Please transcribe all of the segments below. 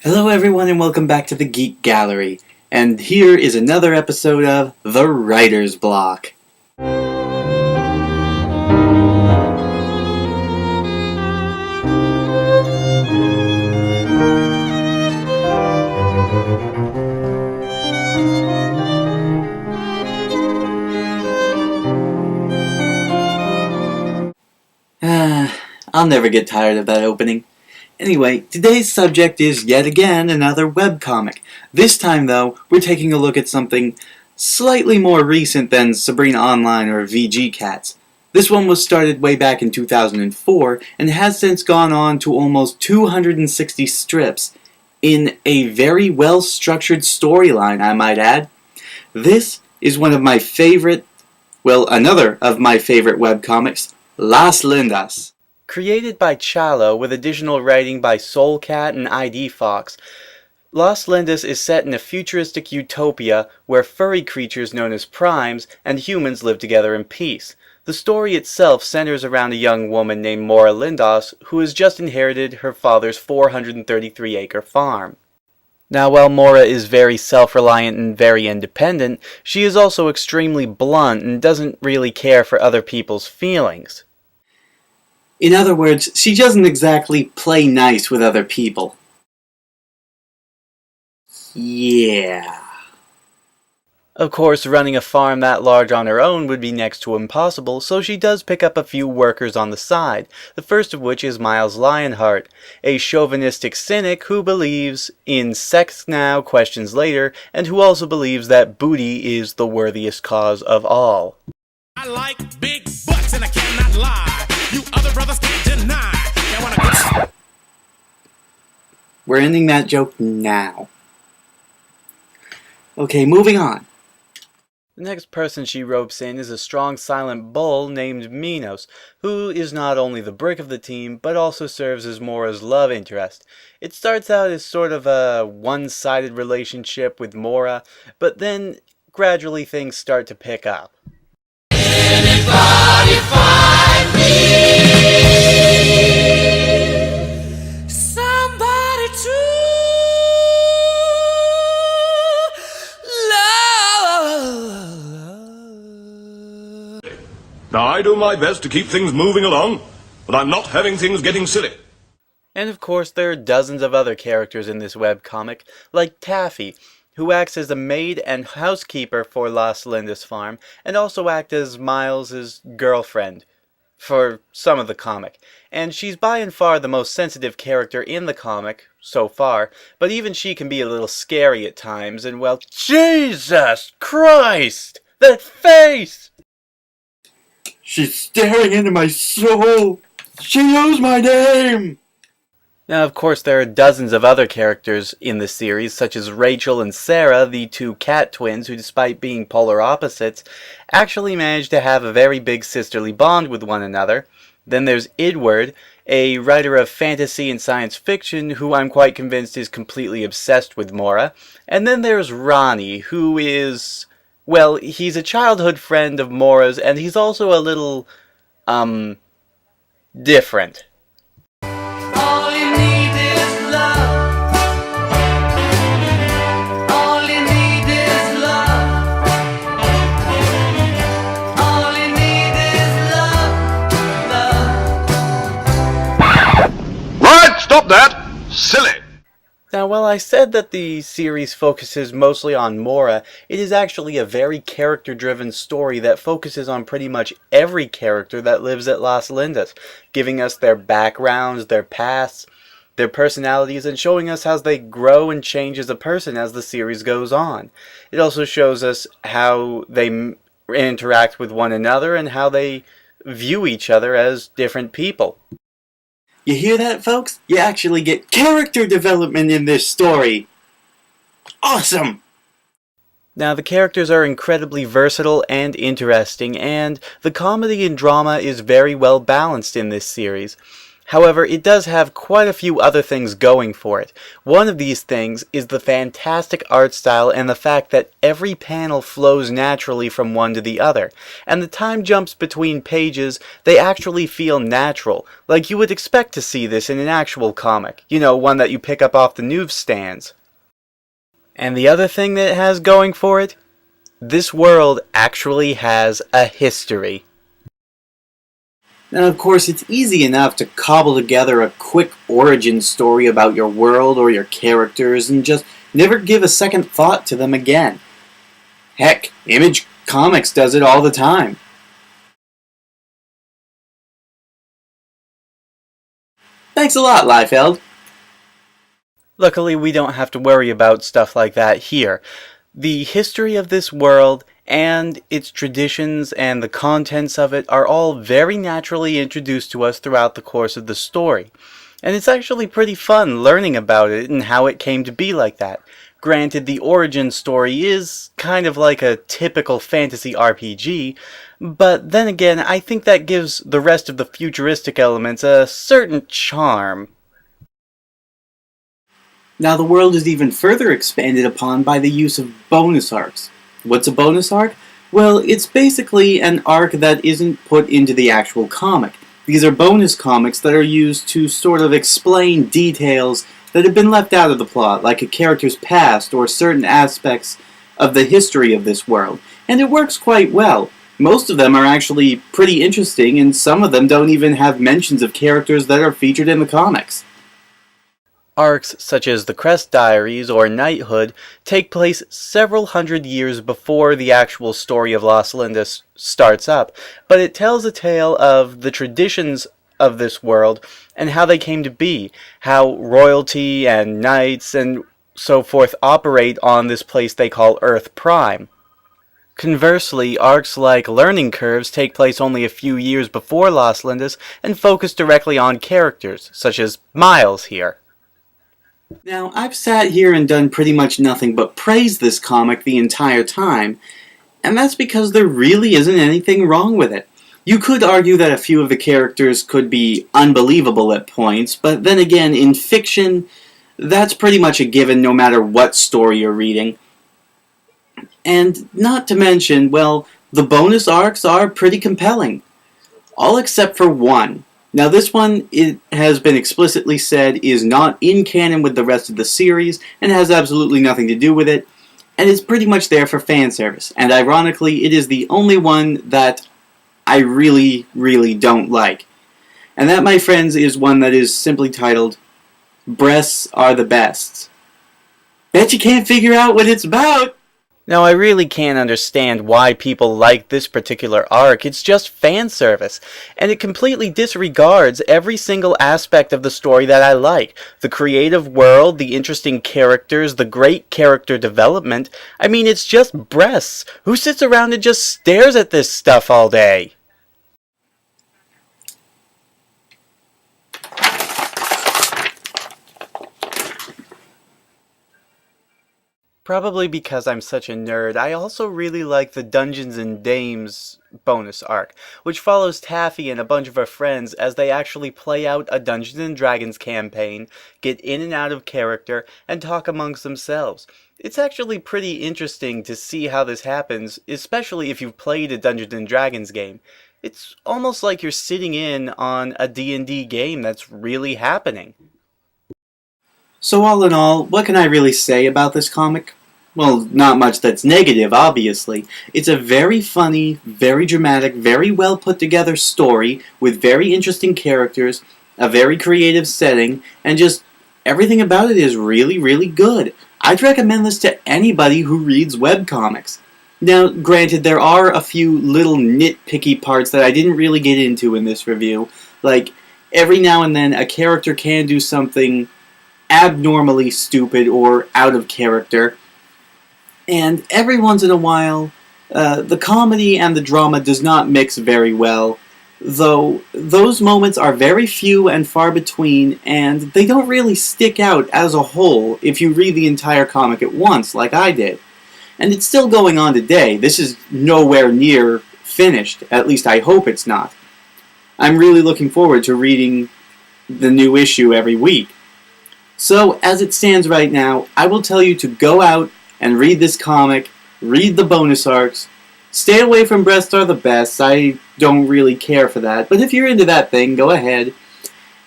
Hello everyone and welcome back to the Geek Gallery, and here is another episode of The Writer's Block. I'll never get tired of that opening. Anyway, today's subject is yet again another webcomic. This time, though, we're taking a look at something slightly more recent than Sabrina Online or VG Cats. This one was started way back in 2004 and has since gone on to almost 260 strips in a very well-structured storyline, I might add. This is one of my favorite, another of my favorite webcomics, Las Lindas. Created by Chalo with additional writing by Soulcat and ID Fox, Las Lindas is set in a futuristic utopia where furry creatures known as primes and humans live together in peace. The story itself centers around a young woman named Mora Lindas who has just inherited her father's 433-acre farm. Now, while Mora is very self-reliant and very independent, she is also extremely blunt and doesn't really care for other people's feelings. In other words, she doesn't exactly play nice with other people. Yeah. Of course, running a farm that large on her own would be next to impossible, so she does pick up a few workers on the side, the first of which is Miles Lionheart, a chauvinistic cynic who believes in sex now, questions later, and who also believes that booty is the worthiest cause of all. I like big butts and I cannot lie. You other brothers can't deny. We're ending that joke now. Okay, moving on. The next person she ropes in is a strong silent bull named Minos, who is not only the brick of the team, but also serves as Mora's love interest. It starts out as sort of a one-sided relationship with Mora, but then gradually things start to pick up. Anybody find me? Somebody to love. Now I do my best to keep things moving along, but I'm not having things getting silly. And of course there are dozens of other characters in this webcomic, like Taffy, who acts as a maid and housekeeper for Las Lindas farm, and also acts as Miles' girlfriend for some of the comic. And she's by and far the most sensitive character in the comic, so far, but even she can be a little scary at times, and well, Jesus Christ! That face! She's staring into my soul! She knows my name! Now, of course, there are dozens of other characters in the series, such as Rachel and Sarah, the two cat twins who, despite being polar opposites, actually manage to have a very big sisterly bond with one another. Then there's Edward, a writer of fantasy and science fiction who I'm quite convinced is completely obsessed with Mora. And then there's Ronnie, who is, well, he's a childhood friend of Mora's, and he's also a little, different. Stop that! Silly! Now, while I said that the series focuses mostly on Mora, it is actually a very character-driven story that focuses on pretty much every character that lives at Las Lindas, giving us their backgrounds, their pasts, their personalities, and showing us how they grow and change as a person as the series goes on. It also shows us how they interact with one another and how they view each other as different people. You hear that, folks? You actually get character development in this story. Awesome! Now, the characters are incredibly versatile and interesting, and the comedy and drama is very well balanced in this series. However, it does have quite a few other things going for it. One of these things is the fantastic art style and the fact that every panel flows naturally from one to the other, and the time jumps between pages, they actually feel natural, like you would expect to see this in an actual comic, one that you pick up off the newsstands. And the other thing that it has going for it? This world actually has a history. Now, of course, it's easy enough to cobble together a quick origin story about your world or your characters and just never give a second thought to them again. Heck, Image Comics does it all the time. Thanks a lot, Liefeld. Luckily, we don't have to worry about stuff like that here. The history of this world and its traditions and the contents of it are all very naturally introduced to us throughout the course of the story. And it's actually pretty fun learning about it and how it came to be like that. Granted, the origin story is kind of like a typical fantasy RPG, but then again, I think that gives the rest of the futuristic elements a certain charm. Now the world is even further expanded upon by the use of bonus arcs. What's a bonus arc? Well, it's basically an arc that isn't put into the actual comic. These are bonus comics that are used to sort of explain details that have been left out of the plot, like a character's past or certain aspects of the history of this world. And it works quite well. Most of them are actually pretty interesting, and some of them don't even have mentions of characters that are featured in the comics. Arcs such as the Crest Diaries or Knighthood take place several hundred years before the actual story of Los Lindes starts up, but it tells a tale of the traditions of this world and how they came to be, how royalty and knights and so forth operate on this place they call Earth Prime. Conversely, arcs like Learning Curves take place only a few years before Los Lindes and focus directly on characters, such as Miles here. Now, I've sat here and done pretty much nothing but praise this comic the entire time, and that's because there really isn't anything wrong with it. You could argue that a few of the characters could be unbelievable at points, but then again, in fiction, that's pretty much a given no matter what story you're reading. And not to mention, well, the bonus arcs are pretty compelling. All except for one. Now this one, it has been explicitly said, is not in canon with the rest of the series, and has absolutely nothing to do with it, and is pretty much there for fan service. And ironically, it is the only one that I really, really don't like. And that, my friends, is one that is simply titled, Breasts Are the Best. Bet you can't figure out what it's about! Now, I really can't understand why people like this particular arc. It's just fan service, and it completely disregards every single aspect of the story that I like. The creative world, the interesting characters, the great character development. I mean, it's just breasts. Who sits around and just stares at this stuff all day? Probably because I'm such a nerd, I also really like the Dungeons and Dames bonus arc, which follows Taffy and a bunch of her friends as they actually play out a Dungeons and Dragons campaign, get in and out of character, and talk amongst themselves. It's actually pretty interesting to see how this happens, especially if you've played a Dungeons and Dragons game. It's almost like you're sitting in on a D&D game that's really happening. So all in all, what can I really say about this comic? Well, not much that's negative, obviously. It's a very funny, very dramatic, very well put together story with very interesting characters, a very creative setting, and just everything about it is really, really good. I'd recommend this to anybody who reads webcomics. Now, granted, there are a few little nitpicky parts that I didn't really get into in this review. Like, every now and then a character can do something abnormally stupid or out of character, and every once in a while the comedy and the drama does not mix very well, though those moments are very few and far between, and they don't really stick out as a whole if you read the entire comic at once like I did. And it's still going on today. This is nowhere near finished, at least I hope it's not. I'm really looking forward to reading the new issue every week. So, as it stands right now, I will tell you to go out and read this comic, read the bonus arcs, stay away from Breasts Are the Best. I don't really care for that, but if you're into that thing, go ahead.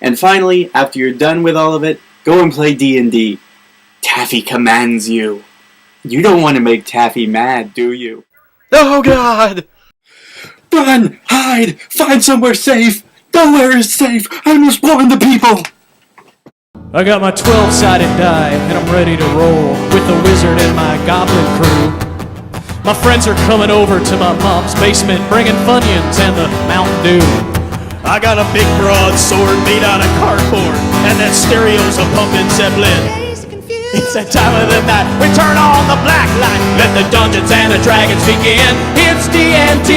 And finally, after you're done with all of it, go and play D&D. Taffy commands you. You don't want to make Taffy mad, do you? Oh God! Run! Hide! Find somewhere safe! Nowhere is safe! I must warn the people! I got my 12-sided die, and I'm ready to roll with the wizard and my goblin crew. My friends are coming over to my mom's basement, bringing Funyuns and the Mountain Dew. I got a big broadsword made out of cardboard, and that stereo's a pumping Zeppelin. It's that time of the night, we turn on the black light, let the Dungeons and the Dragons begin. It's D&D,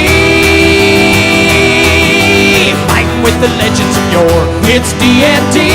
fighting with the legends of yore. It's D&D.